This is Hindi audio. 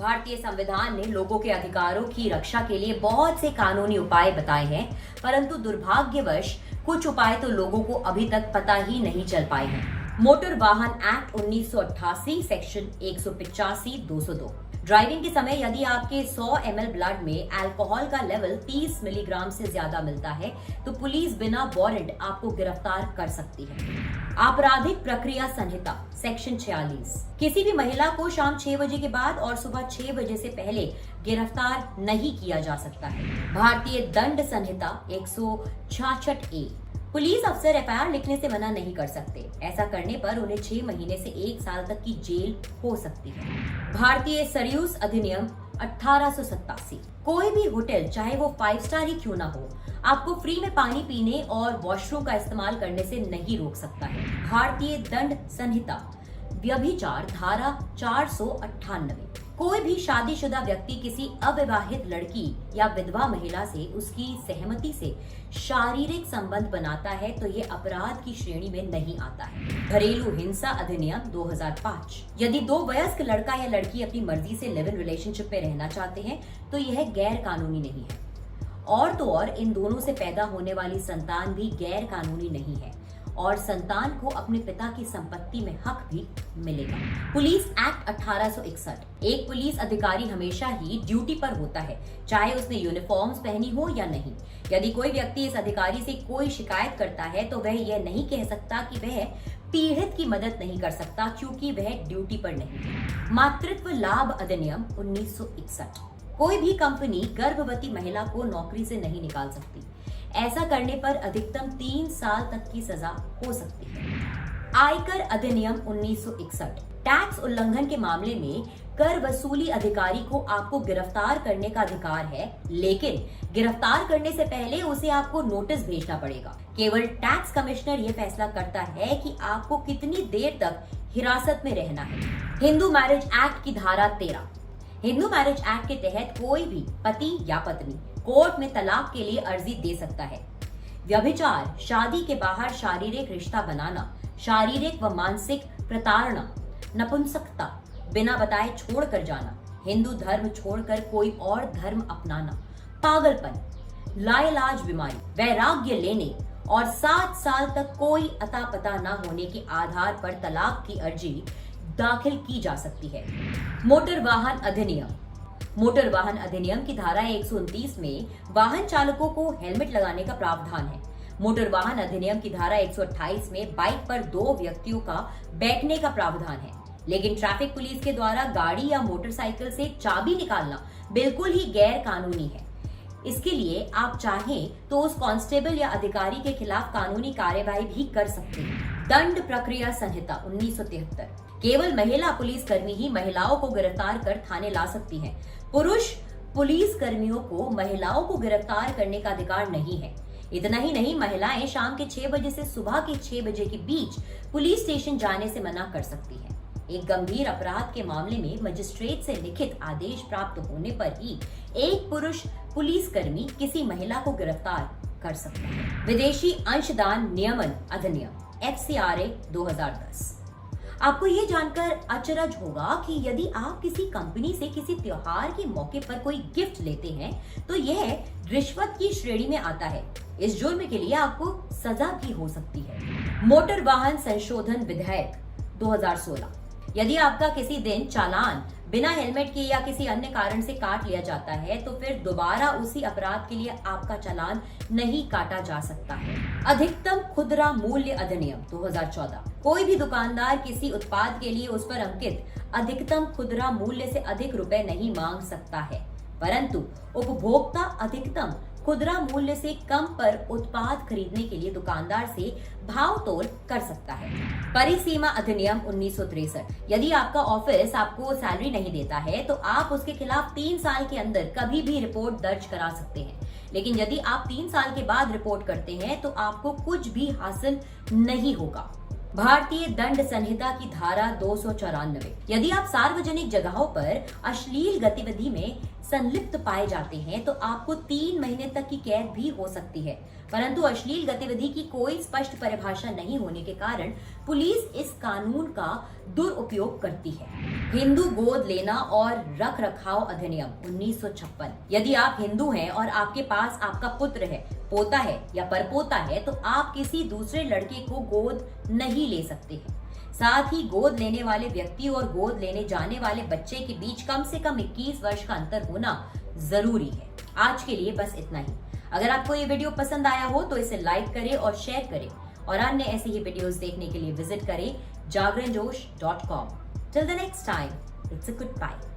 भारतीय संविधान ने लोगों के अधिकारों की रक्षा के लिए बहुत से कानूनी उपाय बताए हैं, परंतु दुर्भाग्यवश कुछ उपाय तो लोगों को अभी तक पता ही नहीं चल पाए हैं। मोटर वाहन एक्ट 1988 सेक्शन 185 202। ड्राइविंग के समय यदि आपके 100 ml ब्लड में अल्कोहल का लेवल 30 मिलीग्राम से ज्यादा मिलता है तो पुलिस बिना वारंट आपको गिरफ्तार कर सकती है। आपराधिक प्रक्रिया संहिता सेक्शन 46। किसी भी महिला को शाम 6 बजे के बाद और सुबह 6 बजे से पहले गिरफ्तार नहीं किया जा सकता है। भारतीय दंड संहिता 166A। पुलिस अफसर FIR लिखने से मना नहीं कर सकते। ऐसा करने पर उन्हें 6 महीने से 1 साल तक की जेल हो सकती है। भारतीय सरयूस अधिनियम 1887। कोई भी होटल चाहे वो 5 स्टार ही क्यों ना हो, आपको फ्री में पानी पीने और वॉशरूम का इस्तेमाल करने से नहीं रोक सकता है। भारतीय दंड संहिता व्यभिचार धारा 498। कोई भी शादीशुदा व्यक्ति किसी अविवाहित लड़की या विधवा महिला से उसकी सहमति से शारीरिक संबंध बनाता है तो ये अपराध की श्रेणी में नहीं आता है। घरेलू हिंसा अधिनियम 2005। यदि 2 वयस्क लड़का या लड़की अपनी मर्जी से लिव इन रिलेशनशिप में रहना चाहते हैं तो यह गैर कानूनी नहीं है। और तो और इन दोनों से पैदा होने वाली संतान भी गैर कानूनी नहीं है और संतान को अपने पिता की संपत्ति में हक भी मिलेगा। Police act 1861। एक पुलिस अधिकारी हमेशा ही ड्यूटी पर होता है, चाहे उसने यूनिफॉर्म्स पहनी हो या नहीं। यदि कोई व्यक्ति इस अधिकारी से कोई शिकायत करता है तो वह यह नहीं कह सकता कि वह पीड़ित की मदद नहीं कर सकता क्योंकि वह ड्यूटी पर नहीं है। मातृत्व लाभ अधिनियम 1961। कोई भी कंपनी गर्भवती महिला को नौकरी से नहीं निकाल सकती। ऐसा करने पर अधिकतम 3 साल तक की सजा हो सकती है। आयकर अधिनियम 1961। टैक्स उल्लंघन के मामले में कर वसूली अधिकारी को आपको गिरफ्तार करने का अधिकार है, लेकिन गिरफ्तार करने से पहले उसे आपको नोटिस भेजना पड़ेगा। केवल टैक्स कमिश्नर यह फैसला करता है कि आपको कितनी देर तक हिरासत में रहना है। हिंदू मैरिज एक्ट की धारा 13। हिंदू मैरिज एक्ट के तहत कोई भी पति या पत्नी कोर्ट में तलाक के लिए अर्जी दे सकता है। व्यभिचार, शादी के बाहर शारीरिक रिश्ता बनाना, शारीरिक व मानसिक प्रताड़ना, नपुंसकता, बिना बताए छोड़कर जाना, हिंदू धर्म छोड़कर कोई और धर्म अपनाना, पागलपन, लाइलाज बीमारी, वैराग्य लेने और 7 साल तक कोई अता पता न होने के आधार पर तलाक की अर्जी दाखिल की जा सकती है। मोटर वाहन अधिनियम। मोटर वाहन अधिनियम की धारा 129 में वाहन चालकों को हेलमेट लगाने का प्रावधान है। मोटर वाहन अधिनियम की धारा 128 में बाइक पर 2 व्यक्तियों का बैठने का प्रावधान है, लेकिन ट्रैफिक पुलिस के द्वारा गाड़ी या मोटरसाइकिल से चाबी निकालना बिल्कुल ही गैर कानूनी है। इसके लिए आप चाहें तो उस कांस्टेबल या अधिकारी के खिलाफ कानूनी कार्यवाही भी कर सकते हैं। दंड प्रक्रिया संहिता 1973। केवल महिला पुलिसकर्मी ही महिलाओं को गिरफ्तार कर थाने ला सकती हैं। पुरुष पुलिस कर्मियों को महिलाओं को गिरफ्तार करने का अधिकार नहीं है। इतना ही नहीं, महिलाएं शाम के 6 बजे से सुबह के 6 बजे के बीच पुलिस स्टेशन जाने से मना कर सकती हैं। एक गंभीर अपराध के मामले में मजिस्ट्रेट से लिखित आदेश प्राप्त होने पर ही एक पुरुष पुलिसकर्मी किसी महिला को गिरफ्तार कर सकता है। विदेशी अंशदान नियमन अधिनियम FCRA 2010। आपको ये जानकर अचरज होगा कि यदि आप किसी कंपनी से किसी त्योहार के मौके पर कोई गिफ्ट लेते हैं तो यह रिश्वत की श्रेणी में आता है। इस जुर्म के लिए आपको सजा भी हो सकती है। मोटर वाहन संशोधन विधेयक 2016। यदि आपका किसी दिन चालान बिना हेलमेट के या किसी अन्य कारण से काट लिया जाता है तो फिर दोबारा उसी अपराध के लिए आपका चालान नहीं काटा जा सकता है। अधिकतम खुदरा मूल्य अधिनियम 2014। कोई भी दुकानदार किसी उत्पाद के लिए उस पर अंकित अधिकतम खुदरा मूल्य से अधिक रुपए नहीं मांग सकता है, परंतु उपभोक्ता अधिकतम खुदरा मूल्य से कम पर उत्पाद खरीदने के लिए दुकानदार से भाव तोल कर सकता है। परिसीमा अधिनियम 1963। यदि आपका ऑफिस आपको सैलरी नहीं देता है तो आप उसके खिलाफ 3 साल के अंदर कभी भी रिपोर्ट दर्ज करा सकते हैं, लेकिन यदि आप 3 साल के बाद रिपोर्ट करते हैं तो आपको कुछ भी हासिल नहीं होगा। भारतीय दंड संहिता की धारा 294। यदि आप सार्वजनिक जगहों पर अश्लील गतिविधि में संलिप्त पाए जाते हैं तो आपको 3 महीने तक की कैद भी हो सकती है। परंतु अश्लील गतिविधि की कोई स्पष्ट परिभाषा नहीं होने के कारण पुलिस इस कानून का दुरुपयोग करती है। हिंदू गोद लेना और रख रखाव अधिनियम 1956। यदि आप हिंदू हैं और आपके पास आपका पुत्र है, पोता है या परपोता है तो आप किसी दूसरे लड़के को गोद नहीं ले सकते हैं। साथ ही गोद लेने वाले व्यक्ति और गोद लेने जाने वाले बच्चे के बीच कम से कम 21 वर्ष का अंतर होना जरूरी है। आज के लिए बस इतना ही। अगर आपको ये वीडियो पसंद आया हो तो इसे लाइक करें और शेयर करें और अन्य ऐसे ही वीडियोस देखने के लिए विजिट करें jagranjosh.com। Till the next time, it's a goodbye.